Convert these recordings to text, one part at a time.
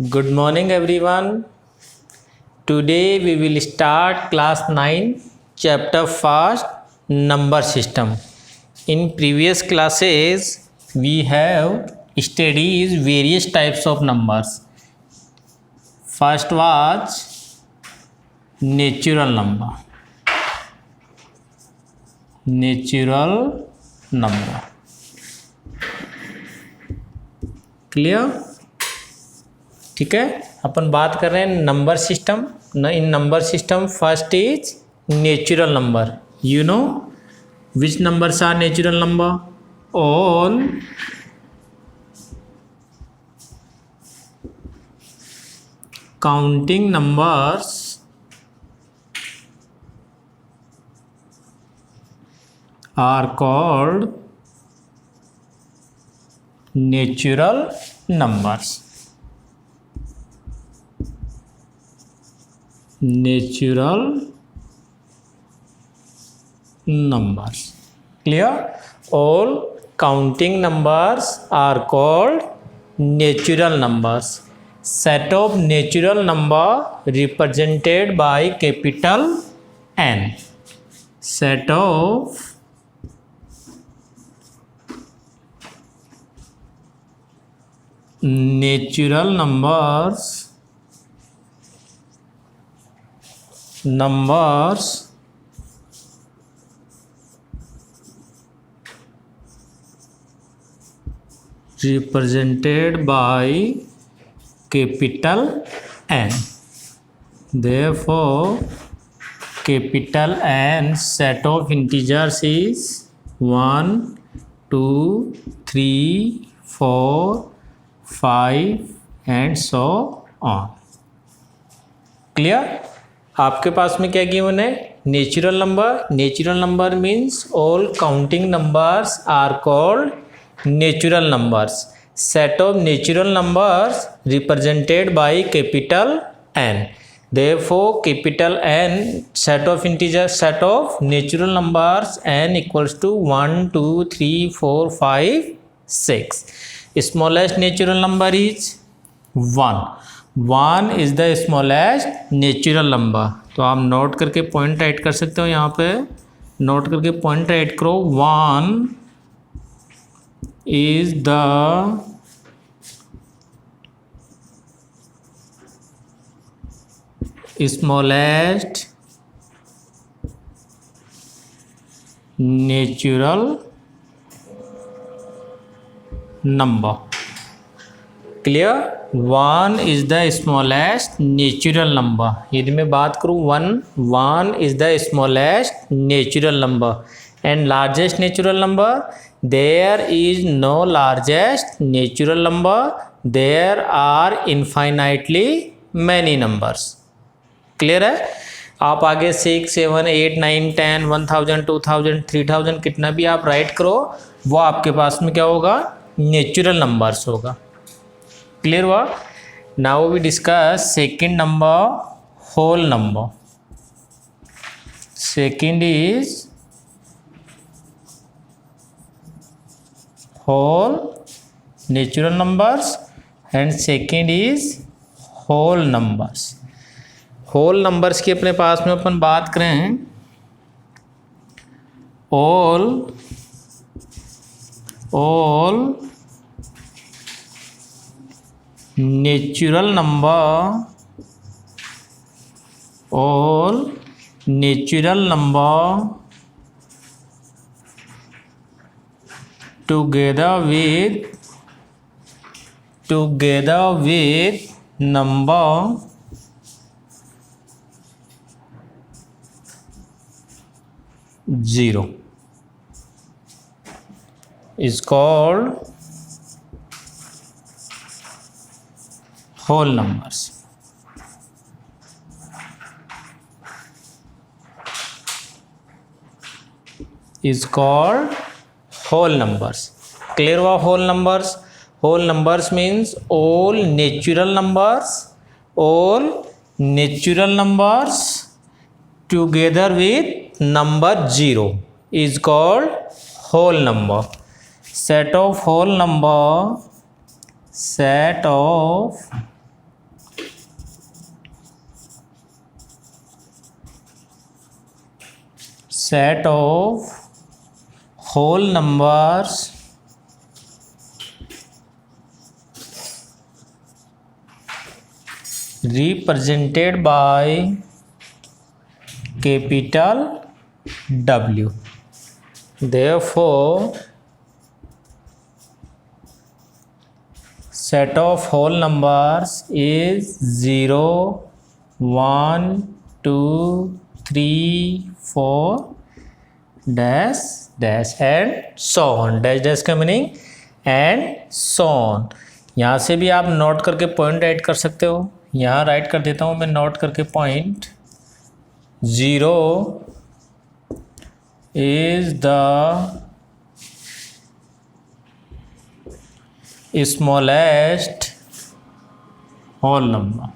Good morning, everyone. Today we will start class 9, chapter first, number system. In previous classes, we have studied various types of numbers. First was natural number. Natural number. Clear? ठीक है, अपन बात कर रहे हैं number system न. In number system first is natural number. You know which numbers are natural number? All counting numbers are called natural numbers. Natural numbers. Clear? All counting numbers are called natural numbers. Set of natural number represented by capital N. Set of natural numbers represented by capital N. Therefore, capital N set of integers is 1, 2, 3, 4, 5 and so on. Clear? आपके पास में क्या given है? Natural number. Natural number means all counting numbers are called natural numbers. Set of natural numbers represented by capital N. Therefore capital N set of integer set of natural numbers N equals to 1, 2, 3, 4, 5, 6. Smallest natural number is 1. 1 is the smallest natural number. तो आप note करके point write कर सकते हो. यहाँ पे note करके point write करो. 1 is the smallest natural number. Clear? 1 is the smallest natural number. यदि मैं बात करूँ 1 is the smallest natural number and largest natural number. There is no largest natural number. There are infinitely many numbers. Clear है? आप आगे 6, 7, 8, 9, 10, 1000, 2000, 3000 कितना भी आप राइट करो, वो आपके पास में क्या होगा? नेचुरल नंबर्स होगा. Clear हुआ? Now we discuss second number, whole number. Second is whole natural numbers and second is whole numbers. whole numbers की अपने पास में अपन बात करें, all natural number together with number zero is called whole numbers. Is called whole numbers. Clear हुआ? whole numbers. whole numbers means all natural numbers together with number 0 is called whole number. Set of set of whole numbers represented by capital W. Therefore, set of whole numbers is 0, 1, 2, 3, 4 dash dash and so on. dash dash का meaning and so on. यहाँ से भी आप note करके point write कर सकते हो. यहाँ राइट कर देता हूँ मैं नोट करके point. 0 is the smallest whole number.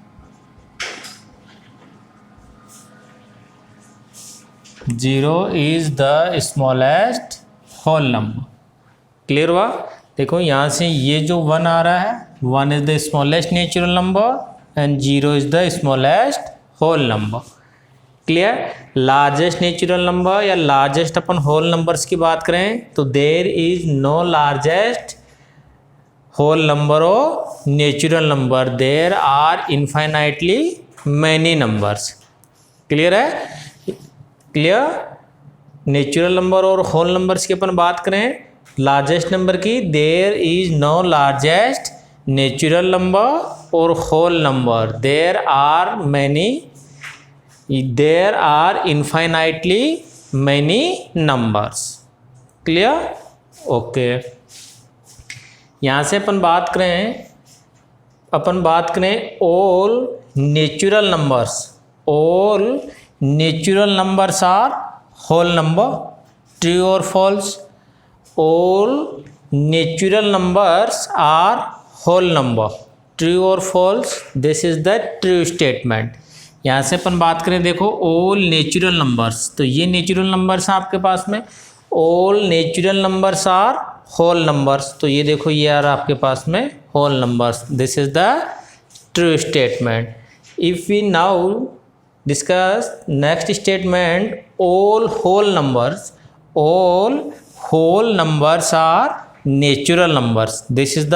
0 is the smallest whole number. Clear हुआ. देखो यहाँ से ये जो 1 आ रहा है, 1 is the smallest natural number and 0 is the smallest whole number. Clear. Largest natural number या लार्जेस्ट अपन होल नंबर्स की बात करें तो there is no largest whole number और natural number. There are infinitely many numbers. Clear है. Clear. Natural number और whole numbers की अपन बात करें लार्जेस्ट नंबर की, there is no largest natural number और whole number. There are many, there are infinitely many numbers. Clear. Okay. यहाँ से अपन बात करें all natural numbers. all natural numbers are whole number. True or false? all natural numbers are whole number. True or false? This is the true statement. यहाँ से अपन बात करें देखो all natural numbers, तो ये नेचुरल नंबर्स हैं आपके पास में. All natural numbers are whole numbers, तो ये देखो ये आ रहा आपके पास में whole numbers. This is the true statement. If we now discuss next statement all whole numbers. All whole numbers are natural numbers. This is the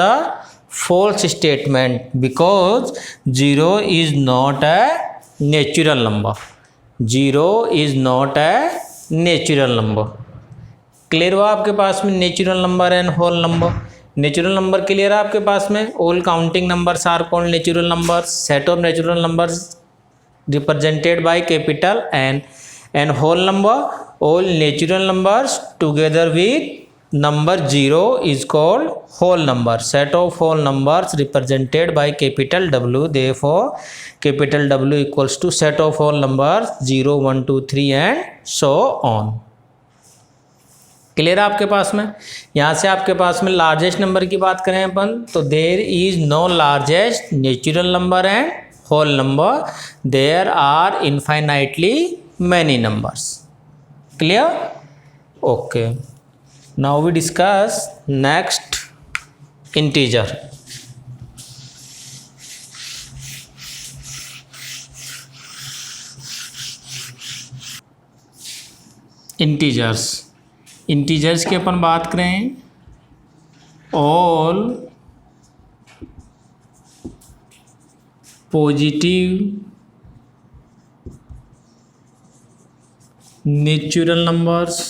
false statement because 0 is not a natural number. 0 is not a natural number. Clear हुआ आपके पास में natural number and whole number. Natural number clear है आपके पास में. All counting numbers are called natural numbers. Set of natural numbers represented by capital N. And whole number all natural numbers together with number 0 is called whole number. Set of whole numbers represented by capital W. Therefore, capital W equals to set of whole numbers 0, 1, 2, 3 and so on. Clear है आपके पास में. यहाँ से आपके पास में largest number की बात करें अपन तो there is no largest natural number and whole number. There are infinitely many numbers. Clear. Okay. Now we discuss next integer. Integers. Integers की अपन बात करें all positive natural numbers.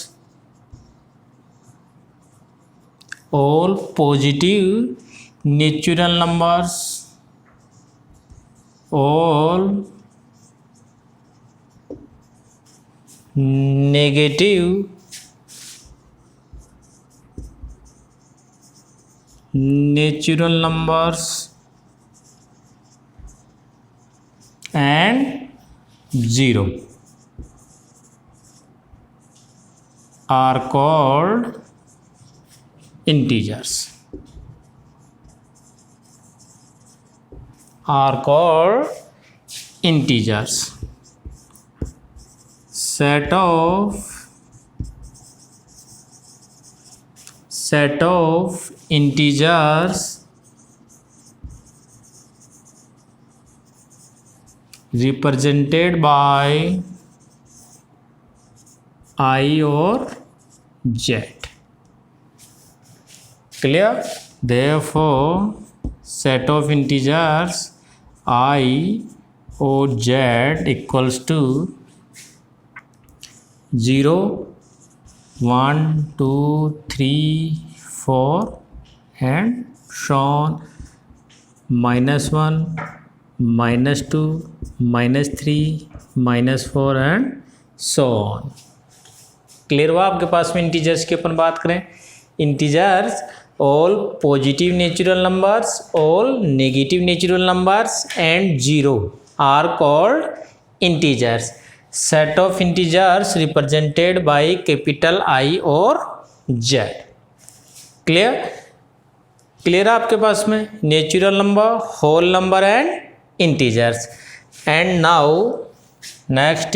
all positive natural numbers. all negative natural numbers and 0 are called integers. Are called integers. Set of integers represented by I और Z. Clear? Therefore, set of integers I or Z equals to 0, 1, 2, 3, 4 and so on. -1, -2, -3, -4 and so on. Clear हुआ आपके पास में integers की अपन बात करें. Integers all positive natural numbers, all negative natural numbers and 0 are called integers. Set of integers represented by capital I or Z. Clear? Clear आपके पास में natural number, whole number and integers. And now next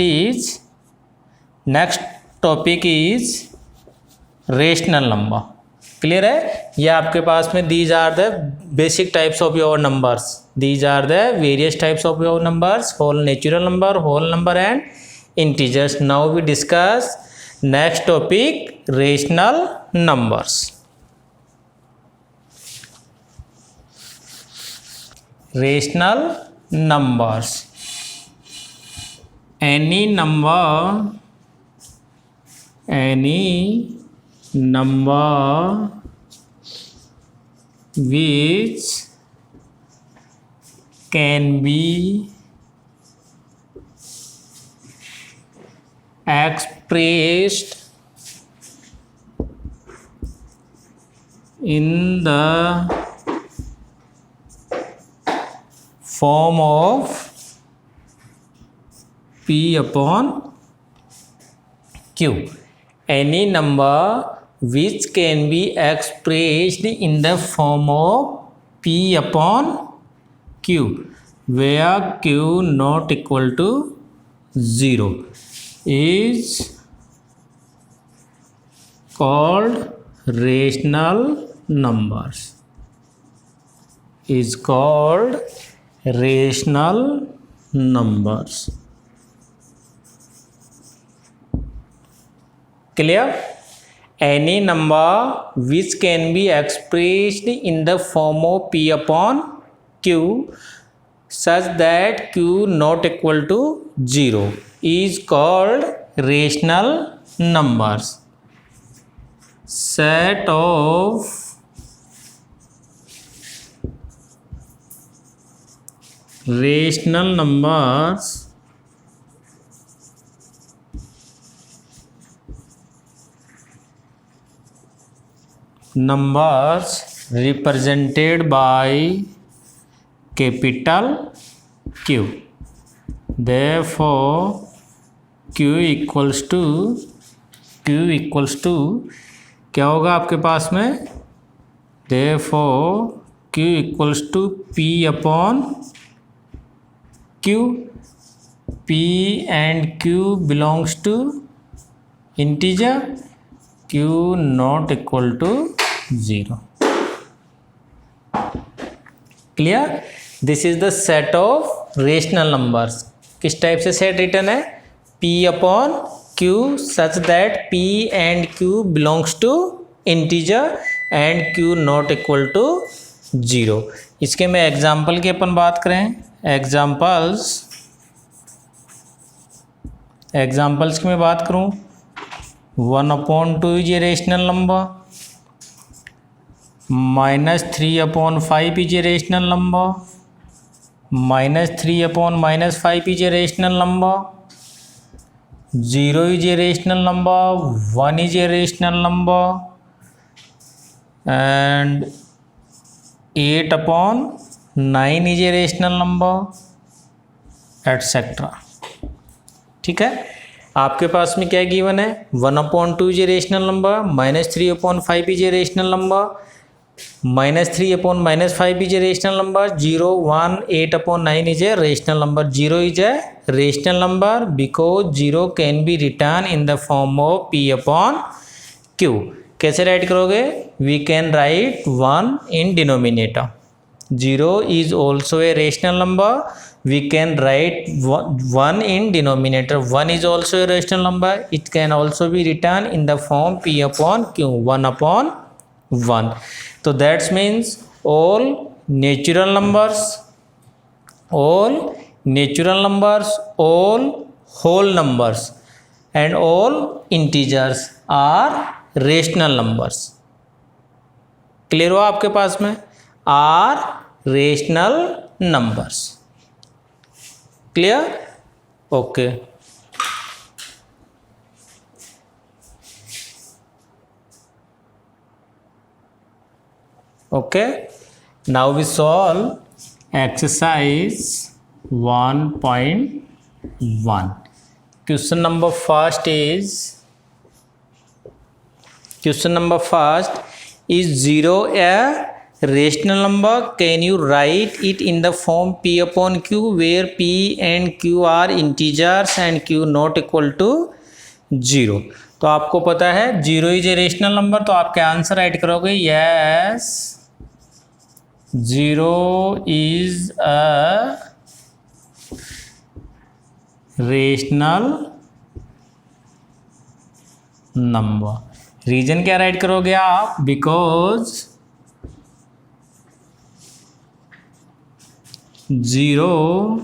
topic is rational number. Clear है. ये आपके पास में these are the basic types of your numbers. These are the various types of your numbers, whole natural number, whole number and integers. Now we discuss next topic, rational numbers. Rational numbers. any number which can be expressed in the form of P upon Q. Any number which can be expressed in the form of P upon Q, where Q not equal to 0 is called rational numbers. Is called rational numbers. Clear? Any number which can be expressed in the form of P upon Q such that Q not equal to 0 is called rational numbers. Set of rational numbers represented by capital Q. Therefore Q equals to क्या होगा आपके पास में. Therefore Q equals to P upon Q. P and Q belongs to integer. Q not equal to 0. Clear? This is the set of rational numbers. किस type से set return है? P upon Q such that P and Q belongs to integer and Q not equal to 0. इसके मैं example की अपन बात करें. Examples की मैं बात करूं. 1/2 is a rational number. -3/5 is a rational number. -3/-5 is a rational number. 0 is a rational number. 1 is a rational number. And 8/9 is a rational number, etc. ठीक है. आपके पास में क्या गिवन है? 1/2 is a rational number, -3/5 is a rational number, -3/-5 is a rational number, 0, 1, 8/9 is a rational number. 0 is a rational number because 0 can be written in the form of P upon Q. कैसे write करोगे? We can write 1 in denominator. 0 is also a rational number. We can write 1 in denominator. 1 is also a rational number. It can also be written in the form p upon q, 1 upon 1. So that means all natural numbers, all whole numbers and all integers are rational numbers. Clear हुआ आपके पास में? Are rational numbers. Clear? Okay. Okay, now we solve exercise 1.1. Question number first is 0 a rational number? Can you write it in the form p upon q, where p and q are integers and q not equal to 0? तो आपको पता है 0 is a rational number, तो आप क्या answer write करोगे? Yes, 0 is a rational number. Reason क्या write करोगे आप? Because 0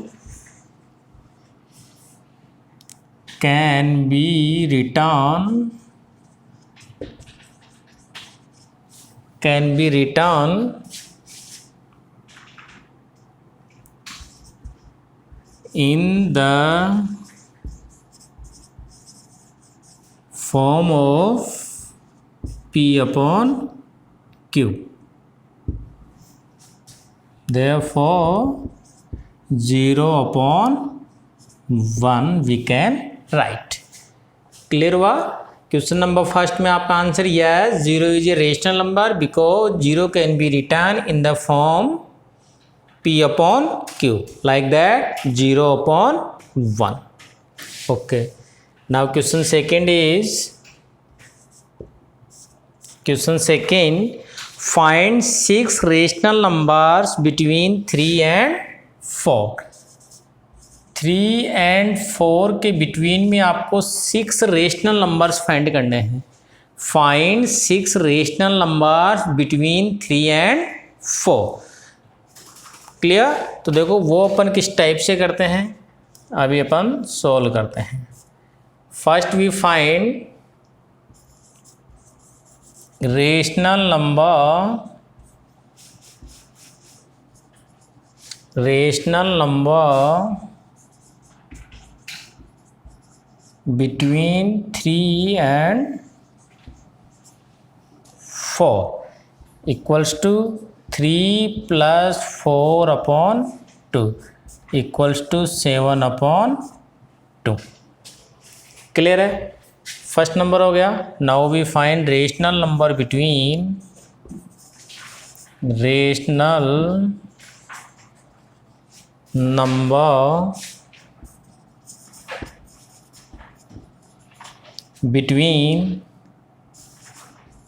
can be written in the form of p upon q. Therefore 0 upon 1 we can right. Clear हुआ? क्वेश्चन नंबर फर्स्ट में आपका answer yes, 0 is a rational number because 0 can be written in the form p upon q, like that 0 upon 1. Okay. Now question second, find 6 rational numbers between 3 and 4. 3 and 4 के between में आपको 6 rational numbers find करने हैं. Find 6 rational numbers between 3 and 4. Clear? तो देखो वो अपन किस type से करते हैं, अभी अपन सॉल्व करते हैं. First we find rational number between 3 and 4 equals to 3 plus 4 upon 2 equals to 7 upon 2. Clear है? फर्स्ट नंबर हो गया. Now we find rational number between between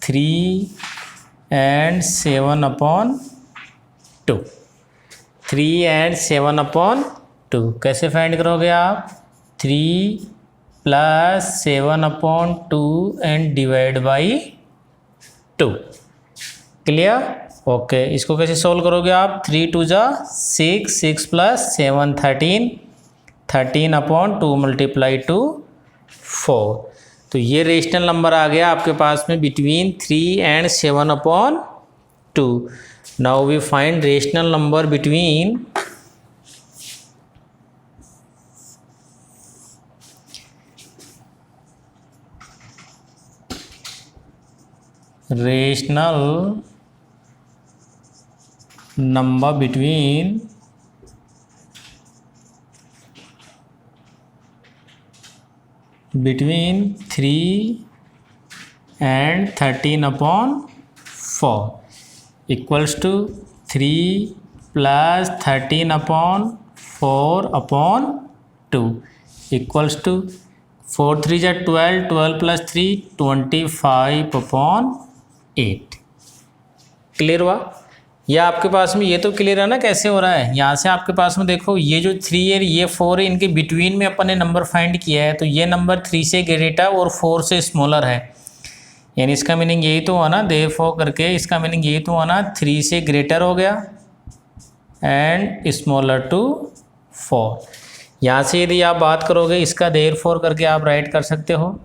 3 and 7 upon 2. 3 and 7 upon 2 कैसे फाइंड करोगे आप? 3 plus 7 upon 2 and divide by 2. Clear? Okay. इसको कैसे solve करोगे आप? 3 2 जा 6, 6 plus 7 13, 13 upon 2 multiply to 4. तो ये रेशनल नंबर आ गया आपके पास में between 3 and 7 upon 2. Now we find rational number between between 3 and 13 upon 4 equals to 3 plus 13 upon 4 upon 2 equals to 4 3 जा 12, 12 plus 3 25 upon 8. क्लियर हुआ? ये आपके पास में ये तो क्लियर है ना कैसे हो रहा है। यहाँ से आपके पास में देखो ये जो 3 है ये 4 है, इनके बिटवीन में अपन ने नंबर फाइंड किया है, तो ये नंबर 3 से ग्रेटर और 4 से स्मॉलर है, यानी इसका मीनिंग यही तो हुआ ना, देयरफॉर करके इसका मीनिंग यही तो हुआ ना, 3 से ग्रेटर हो गया एंड स्मॉलर टू 4। यहाँ से यदि आप बात करोगे इसका देयरफॉर करके आप राइट कर सकते हो।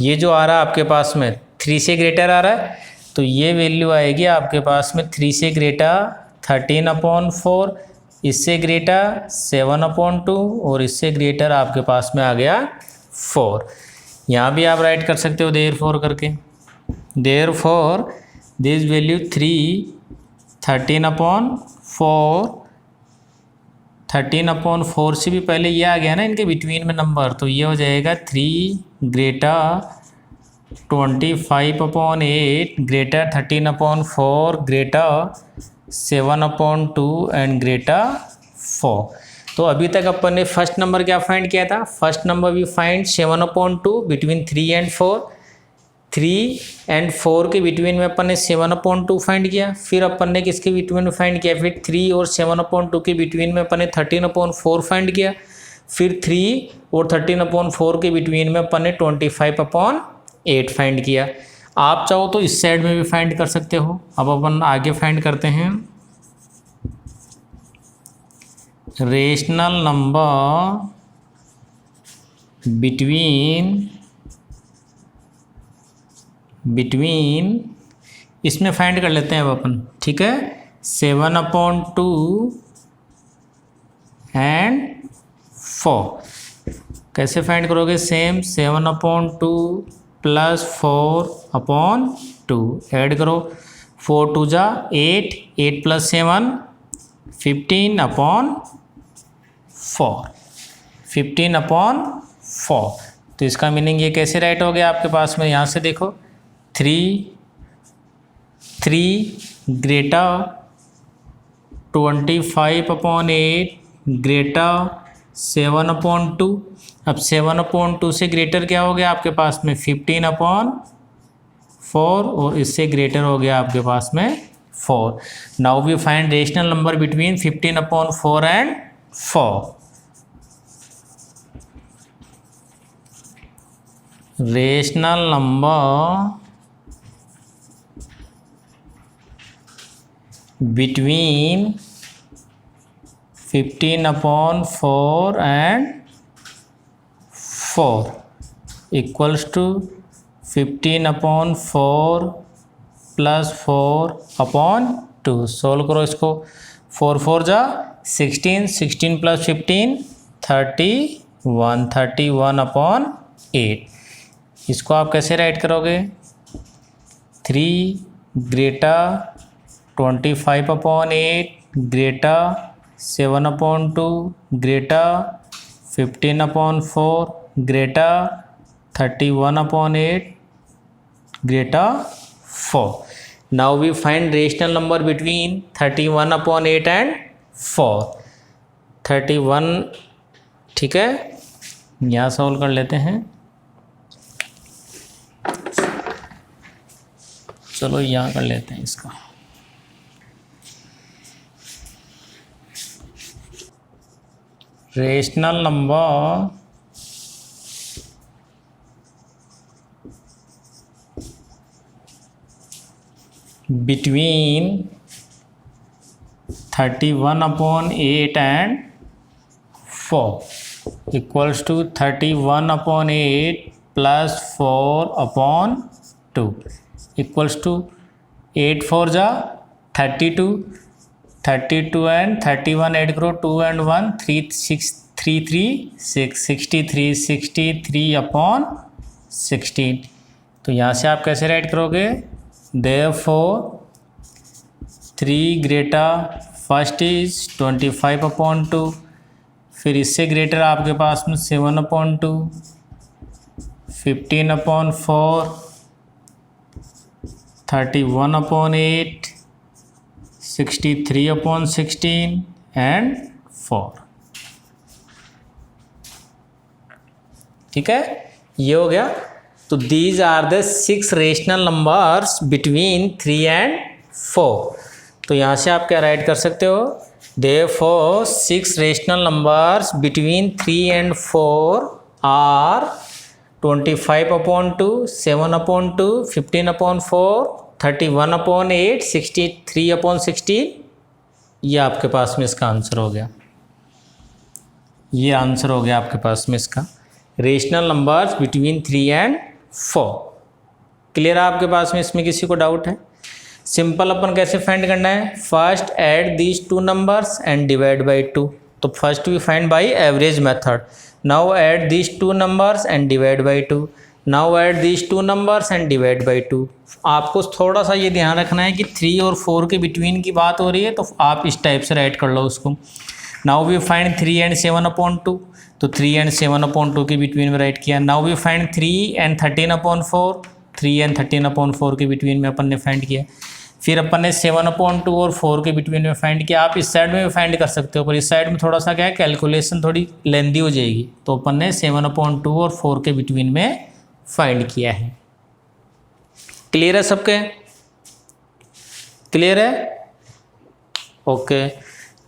ये जो आ रहा है आपके पास में 3 से ग्रेटर आ रहा है, तो ये वैल्यू आएगी आपके पास में 3 से ग्रेटर 13/4, इससे ग्रेटर 7/2 और इससे ग्रेटर आपके पास में आ गया 4। यहाँ भी आप राइट कर सकते हो देयरफॉर करके। देयरफॉर दिस वैल्यू 3 13/4, 13/4 से भी पहले ये आ गया ना इनके बिटवीन में नंबर, तो ये हो जाएगा 3 greater 25/8 greater 13/4 greater 7/2 and greater 4। तो अभी तक अपन ने फर्स्ट नंबर क्या फाइंड किया था, first number we find 7/2 between 3 and 4, 3 and 4 के बिटवीन में अपन ने 7/2 फाइंड किया। फिर अपन ने किसके बिटवीन में फाइंड किया, फिर 3 और 7/2 के बिटवीन में अपन ने 13/4 फाइंड किया। फिर 3 और 13/4 के बिटवीन में अपन ने 25/8 फाइंड किया। आप चाहो तो इस साइड में भी फाइंड कर सकते हो। अब अपन आगे फाइंड करते हैं रेशनल नंबर बिटवीन इसमें फाइंड कर लेते हैं अब अपन, ठीक है। 7/2 एंड 4 कैसे फाइंड करोगे, सेम 7/2 प्लस 4/2 ऐड करो, 4 2 जा 8, 8 प्लस 7 15/4, 15/4। तो इसका मीनिंग ये कैसे राइट हो गया आपके पास में, यहाँ से देखो 3 ग्रेटर 25/8 ग्रेटर 7/2। अब 7/2 से ग्रेटर क्या हो गया आपके पास में 15/4 और इससे ग्रेटर हो गया आपके पास में 4। Now we find rational number between 15/4 and 4। Rational number between 15/4 and 4 equals to 15/4 plus 4/2। Solve करो इसको, 4 4 जा 16, 16 प्लस 15 31, 31/8। इसको आप कैसे राइट करोगे, 3 greater 25/8 greater 7/2 greater 15/4 greater 31/8 greater 4। Now we find rational number between 31/8 and 4। 31, ठीक है, यहाँ सॉल्व कर लेते हैं। चलो यहाँ कर लेते हैं इसका। Rational number between 31/8 and 4 equals to 31/8 plus 4/2 equals to 8 4 जा 32, 32 एंड 31 ऐड करो, 2 and 1 3 6 3 3 6 63 63/16। तो यहाँ से आप कैसे राइट करोगे, देयरफॉर 3 ग्रेटर फर्स्ट इज 25/2, फिर इससे ग्रेटर आपके पास में 7/2, 15/4 31/8 63/16 एंड 4। ठीक है, ये हो गया। तो these are the 6 rational numbers between 3 and 4। तो यहाँ से आप क्या राइट कर सकते हो, therefore 6 rational numbers between 3 and 4 are 25/2, 7/2, 15/4, 31/8, 63/16। ये आपके पास में इसका आंसर हो गया, ये आंसर हो गया आपके पास में इसका, rational numbers between 3 and 4। Clear है आपके पास में, इसमें किसी को डाउट है? सिंपल अपन कैसे फाइंड करना है, first add these 2 numbers and divide by 2। तो first we find by average method. Now add these 2 numbers and divide by 2। Now add these 2 numbers and divide by 2। आपको थोड़ा सा ये ध्यान रखना है कि 3 और 4 के बिटवीन की बात हो रही है, तो आप इस टाइप से राइट कर लो उसको। नाउ वी फाइंड 3 and 7/2, तो 3 and 7/2 के बिटवीन में राइट किया। Now we find 3 and 13/4, 3 and 13/4 के बिटवीन में अपन ने फाइंड किया। फिर अपन ने 7/2 और 4 के बिटवीन में फाइंड किया। आप इस साइड में भी फाइंड कर सकते हो, पर इस साइड में थोड़ा सा क्या है, कैलकुलेशन थोड़ी लेंदी हो जाएगी, तो अपन ने 7/2 और 4 के बिटवीन में फाइंड किया है। क्लियर है सबके? क्लियर है? Okay,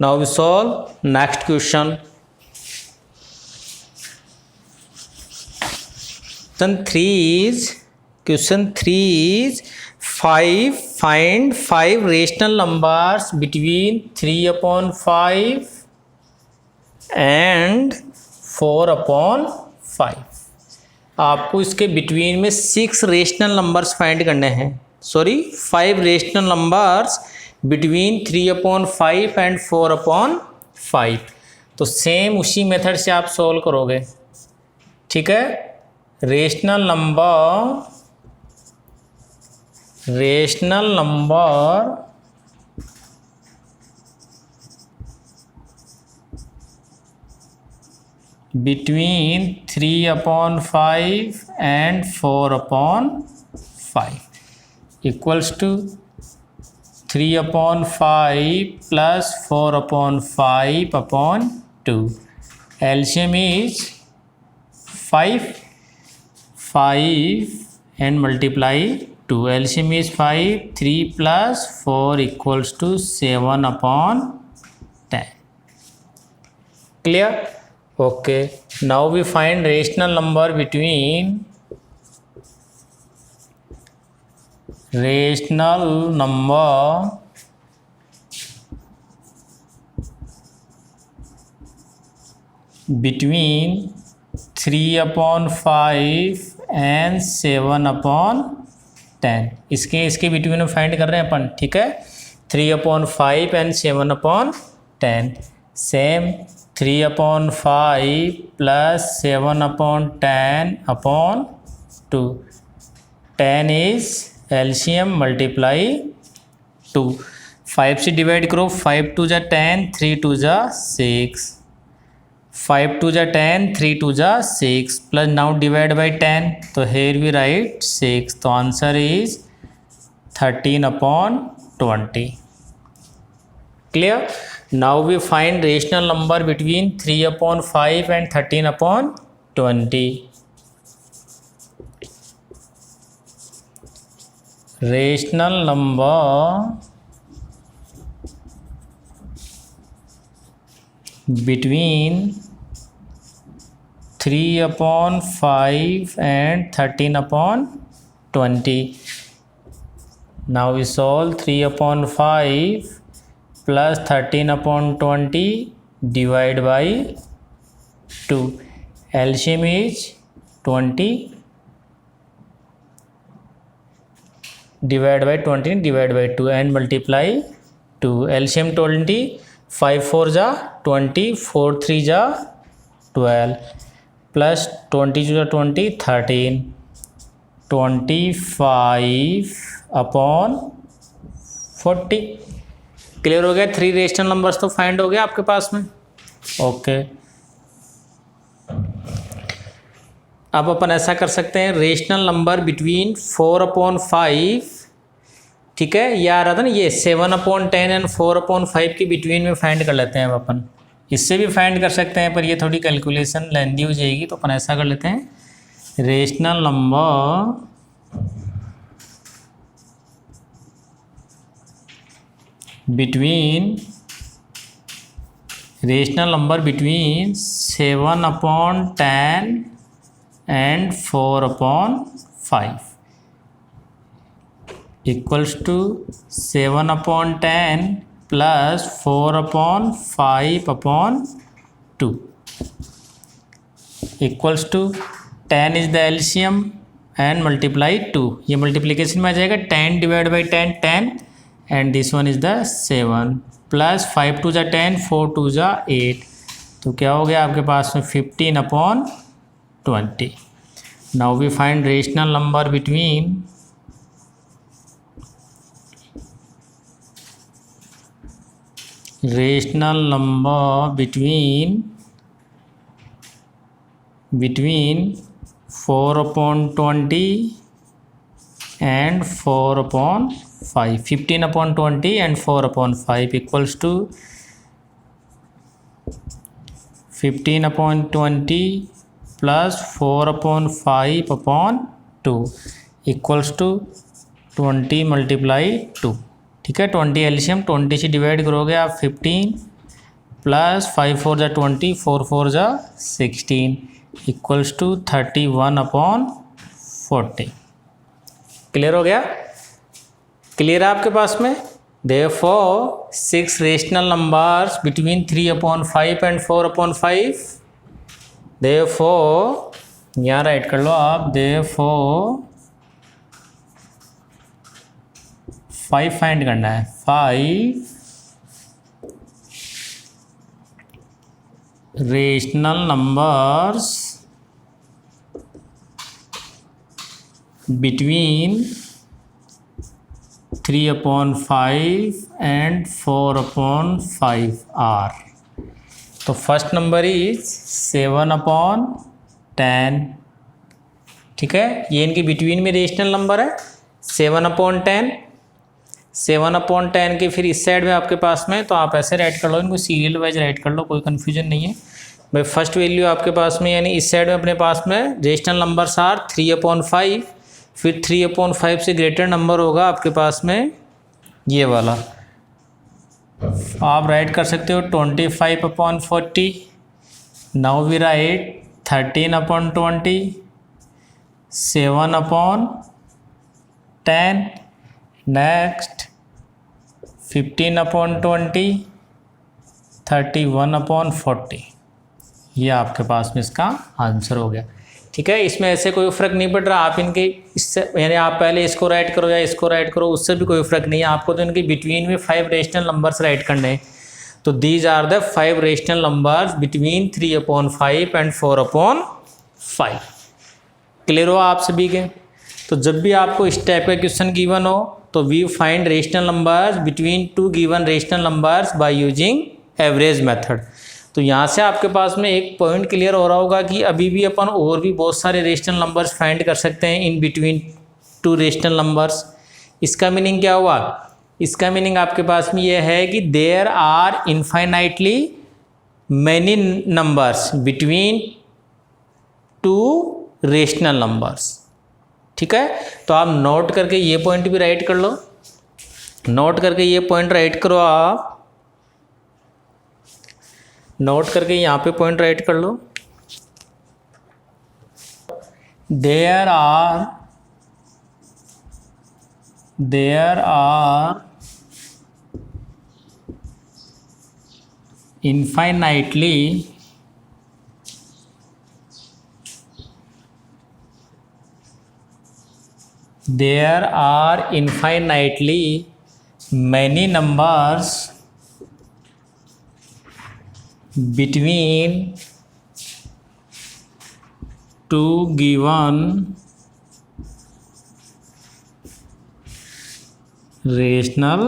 now we solve next question. Question 3 is 5. Find 5 rational numbers between 3/5 and 4/5। आपको इसके बिटवीन में 6 रेशनल नंबर्स फाइंड करने हैं, 5 रेशनल नंबर्स बिटवीन 3/5 and 4/5। तो सेम उसी मेथड से आप सॉल्व करोगे, ठीक है। Rational number between 3/5 and 4/5 equals to 3/5 plus 4/5/2। LCM is 5 and multiply 2। LCM is 5, 3 plus 4 equals to 7/10। Clear? Okay. Now we find rational number between 3/5 and 7/10। इसके between में find कर रहे हैं अपन, ठीक है। 3/5 and 7/10। Same 3/5 plus 7/10/2। 10 is LCM multiply 2। 5 से divide करो, 5 2 जा 10, 3 2 जा 6, 5 2 जा 10, 3 2 जा 6, प्लस नाउ डिवाइड बाई 10, तो हेयर वी राइट 6। तो answer is 13/20। Clear? Now we find rational number between 3/5 and 13/20। Rational number between 3/5 and 13/20। Now we solve 3/5 plus 13/20 divide by 2। LCM is 20 divide by 20 divide by 2 and multiply 2। LCM 20, 5 4 जा 20, 4 3 जा 12, plus 20 2 जा 20, 13, 25/40। Clear हो गया? 3 rational numbers तो find हो गया आपके पास में। ओके, अब अपन ऐसा कर सकते हैं, रेशनल नंबर बिटवीन 4/5, ठीक है, ये आ रहा था ना, ये 7/10 एंड 4/5 के बिटवीन में फाइंड कर लेते हैं। अब अपन इससे भी फाइंड कर सकते हैं, पर ये थोड़ी कैलकुलेशन लेंदी हो जाएगी, तो अपन ऐसा कर लेते हैं, rational number between rational number between 7/10 and 4/5 equals to 7/10 plus 4/5/2 equals to 10 is the LCM and multiply 2. ये मल्टीप्लिकेशन में आ जाएगा 10 divide by 10 10 and this one is the 7 plus 5 2 जा 10 4 2 जा 8 तो क्या हो गया आपके पास में 15/20. Now we find rational number between between 4/20 and 4/5. 15/20 and 4/5 equals to 15/20 plus 4/5/2 equals to 20 multiply 2. ठीक है, 20 एलसीएम 20 से डिवाइड करोगे आप 15 प्लस 5 4 जा 20 4 4 जा 16 इक्वल्स टू 31/40. क्लियर हो गया? क्लियर है आपके पास में? Therefore 6 rational numbers between 3/5 and 4/5. Therefore यहाँ राइट कर लो आप, देयरफॉर 5 फाइंड करना है. 5 rational numbers between 3/5 and 4/5 are. तो फर्स्ट नंबर इज 7/10. ठीक है, ये इनके बिटवीन में रेशनल नंबर है 7/10. 7/10 के फिर इस साइड में आपके पास में, तो आप ऐसे राइट कर लो, इनको सीरियल वाइज राइट कर लो, कोई कन्फ्यूजन नहीं है भाई. फर्स्ट वैल्यू आपके पास में यानी इस साइड में अपने पास में रेशनल नंबर्स आर 3/5. फिर 3/5 से ग्रेटर नंबर होगा आपके पास में ये वाला, आप राइट कर सकते हो 25/40. Now we write 13/20, 7/10, next 15/20, 31/40. ये आपके पास में इसका आंसर हो गया. ठीक है, इसमें ऐसे कोई फ़र्क नहीं पड़ रहा, आप इनके इससे यानी आप पहले इसको राइट करो या इसको राइट करो, उससे भी कोई फ़र्क नहीं है. आपको तो इनके बिटवीन में 5 रेशनल नंबर्स राइट करने हैं. तो these are the 5 rational numbers between 3/5 and 4/5. Clear हो आप सभी के? तो जब भी आपको इस टाइप का क्वेश्चन गिवन हो तो we find rational numbers between 2 given rational numbers by using average method. तो यहाँ से आपके पास में एक पॉइंट क्लियर हो रहा होगा कि अभी भी अपन और भी बहुत सारे रेशनल नंबर्स फाइंड कर सकते हैं इन बिटवीन 2 रेशनल नंबर्स. इसका मीनिंग क्या हुआ? इसका मीनिंग आपके पास में ये है कि there are infinitely many numbers between 2 rational numbers. ठीक है, तो आप नोट करके ये पॉइंट भी राइट कर लो. नोट करके ये पॉइंट राइट करो, आप नोट करके यहाँ पे पॉइंट राइट कर लो. There are infinitely many numbers between 2 given rational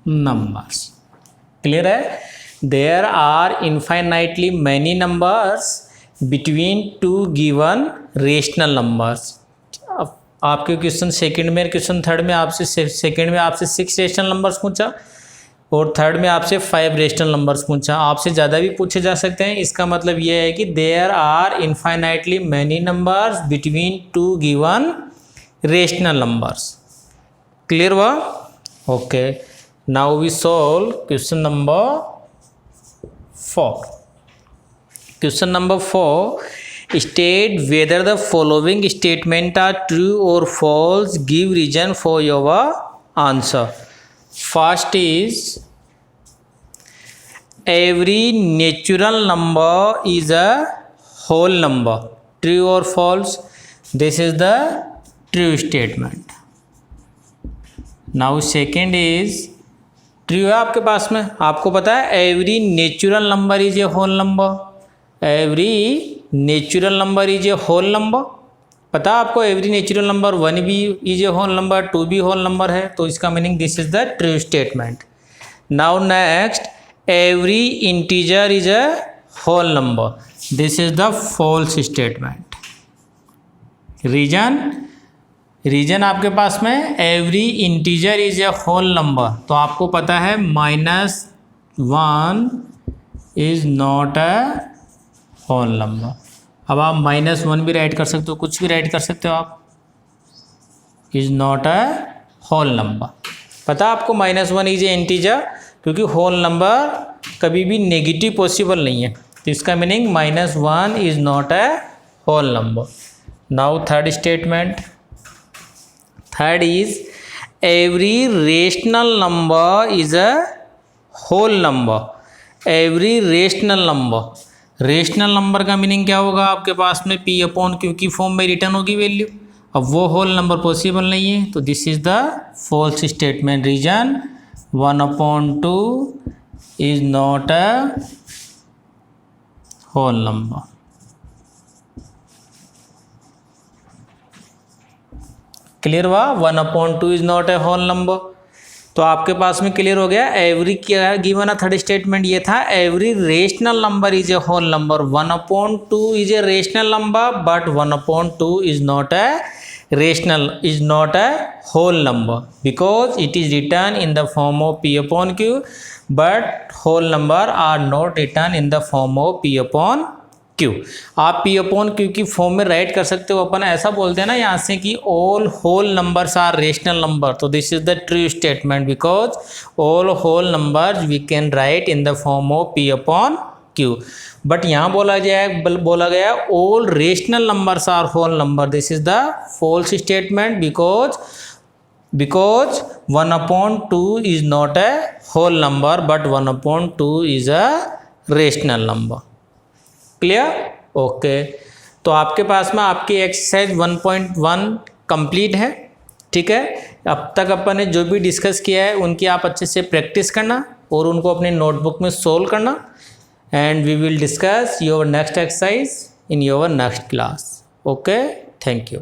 numbers. Clear है? There are infinitely many numbers between 2 given rational numbers. आपके क्वेश्चन सेकंड में, क्वेश्चन थर्ड में आपसे सेकंड में आपसे 6 रेशनल नंबर्स पूछा और थर्ड में आपसे 5 रेशनल नंबर्स पूछा. आपसे ज़्यादा भी पूछे जा सकते हैं. इसका मतलब ये है कि there are infinitely many numbers between 2 given rational numbers. Clear हुआ? Okay, now we solve question number 4. Question number 4, state whether the following statement are true or false. Give reason for your answer. First is, every natural number is a whole number. True or false? This is the true statement. Now second is, true है आपके पास में, आपको पता है every natural number is a whole number, every natural number is a whole number, पता है आपको एवरी नेचुरल नंबर 1 भी इज ए होल नंबर, 2 भी होल नंबर है, तो इसका meaning this is the true statement. Now next, every integer is a whole number, this is the false statement. Reason आपके पास में every integer is a whole number, तो आपको पता है -1 is not a whole number. अब आप -1 भी राइट कर सकते हो, कुछ भी राइट कर सकते हो आप, is not a whole number. पता आपको -1 इज ए इंटीजर, क्योंकि होल नंबर कभी भी नेगेटिव पॉसिबल नहीं है, तो इसका meaning -1 is not a whole number. Now third statement. Third is, every rational number is a whole number. Every rational number का मीनिंग क्या होगा आपके पास में, P/Q की फॉर्म में रिटर्न होगी वैल्यू. अब वो होल नंबर पॉसिबल नहीं है, तो this is the false statement. Reason 1/2 is not a whole number. Clear हुआ, 1/2 is not a whole number. तो आपके पास में क्लियर हो गया. एवरी क्या गिवन है, थर्ड स्टेटमेंट ये था, every rational number is a whole number. 1/2 is a rational number, but 1/2 is not a whole number, because it is written in the form of P/Q, but whole number are not written in the form of P/Q. आप P/Q की form में right कर सकते हो. अपन ऐसा बोलते हैं ना यहाँ से कि all whole numbers are rational number, तो this is the true statement, because all whole numbers we can write in the form of P/Q. But यहाँ बोला गया all rational numbers are whole number, this is the false statement, because 1/2 is not a whole number, but 1/2 is a rational number. Clear? Okay. तो आपके पास में आपकी exercise 1.1 complete है. ठीक है, अब तक अपन ने जो भी डिस्कस किया है उनकी आप अच्छे से प्रैक्टिस करना और उनको अपने नोटबुक में सोल्व करना, and we will discuss your next exercise in your next class. Okay, thank you.